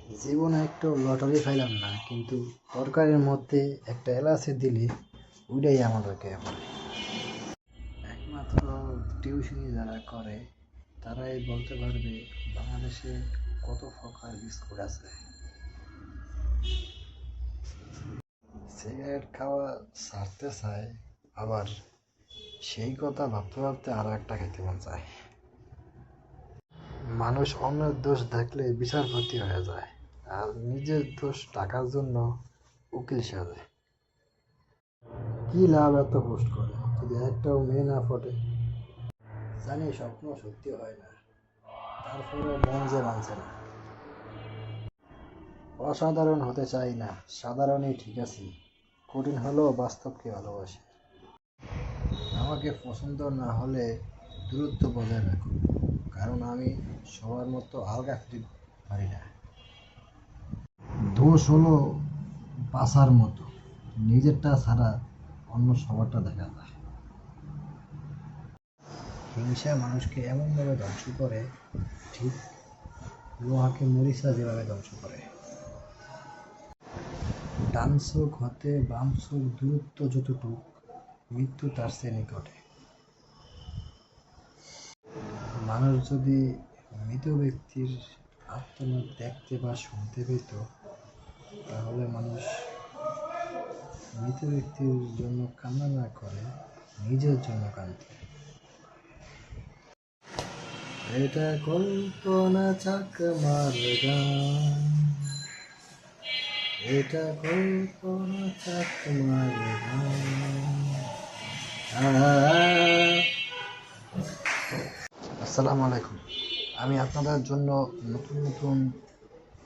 জীবনে একটু লটারি পাইলাম না, কিন্তু তরকারির মধ্যে একটা এলাচি দিলে ওইটাই আমাদেরকে বলে। একমাত্র টিউশনি যারা করে তারাই বলতে পারবে বাংলাদেশে কত প্রকার বিস্কুট আছে। সিগারেট খাওয়া ছাড়তে চায়, আবার সেই কথা ভাবতে ভাবতে আরো একটা খেতে মন চায়। মানুষ অন্যের দোষ দেখলে বিচারপতি হয়ে যায়, আর নিজের দোষ টাকার জন্য উকিল সাজে। কি লাভ এত পোস্ট করে যদি একটাও মেয়ে না ফোটে? জানি স্বপ্ন সত্যি হয় না, তারপরে মন যে মানছে না। অসাধারণ হতে চাই না, সাধারণই ঠিক আছে। কঠিন হলেও বাস্তবকে ভালোবাসি। আমাকে পছন্দ না হলে দূরত্ব বজায় রাখো, কারণ আমি সবার মতো আলগা ফিরতে পারি না। দোষ হলো বাসার মতো, নিজেরটা ছাড়া অন্য সবারটা দেখা যায়। হিংসা মানুষকে এমনভাবে ধ্বংস করে, ঠিক লোহাকে মরিচা যেভাবে ধ্বংস করে। ডান চোখ হতে বাম চোখ দূরত্ব যতটুকু, মৃত্যু তার চেয়ে নিকটে। মানুষ যদি মৃত ব্যক্তির আত্মনাদ দেখতে বা শুনতে পেত, তাহলে মানুষ মৃত ব্যক্তির জন্য কান্না না করে নিজের জন্য কাঁদত। এটা কল্পনা চাকমার গান, এটা কল্পনা চাকমার গান। আসসালামু আলাইকুম। আমি আপনাদের জন্য নতুন নতুন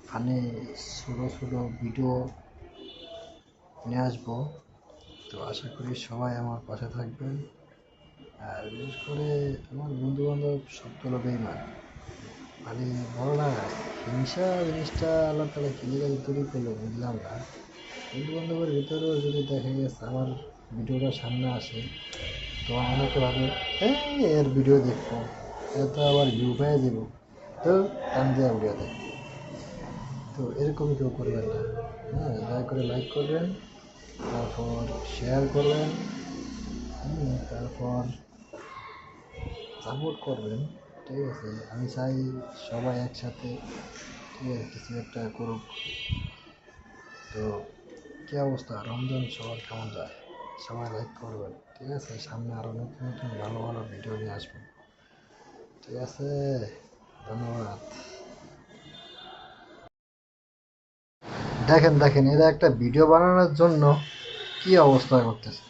ফানি ছোটো ছোটো ভিডিও নিয়ে আসবো। তো আশা করি সবাই আমার পাশে থাকবেন। আর বিশেষ করে আমার বন্ধু বান্ধব সবগুলো বেইমান, মানে বলো না, হিংসা জিনিসটা আল্লাহ তালা কি জায়গায় তৈরি করলো বুঝলাম না। বন্ধু বান্ধবের ভিতরেও যদি দেখা গেছে আমার ভিডিওটা সামনে আসে, তো অনেকে ভাবে এই এর ভিডিও দেখবো, এত আবার ভিউ পেয়ে দেবো, তো টান দেওয়া ভিডিও দেয়। তো এরকম কেউ করবেন না। হ্যাঁ, দয়া করে লাইক করবেন, তারপর শেয়ার করবেন, তারপর সাপোর্ট করবেন। ঠিক আছে, আমি চাই সবাই একসাথে, ঠিক আছে, কিছু একটা করুক। তো কী অবস্থা, রমজান সবার কেমন যায়? সবাই লাইক করবেন, ঠিক আছে। সামনে আরও নতুন নতুন ভালো ভালো ভিডিও নিয়ে আসবো, ঠিক আছে। ধন্যবাদ। দেখেন দেখেন, এরা একটা ভিডিও বানানোর জন্য কি অবস্থা করতেছে।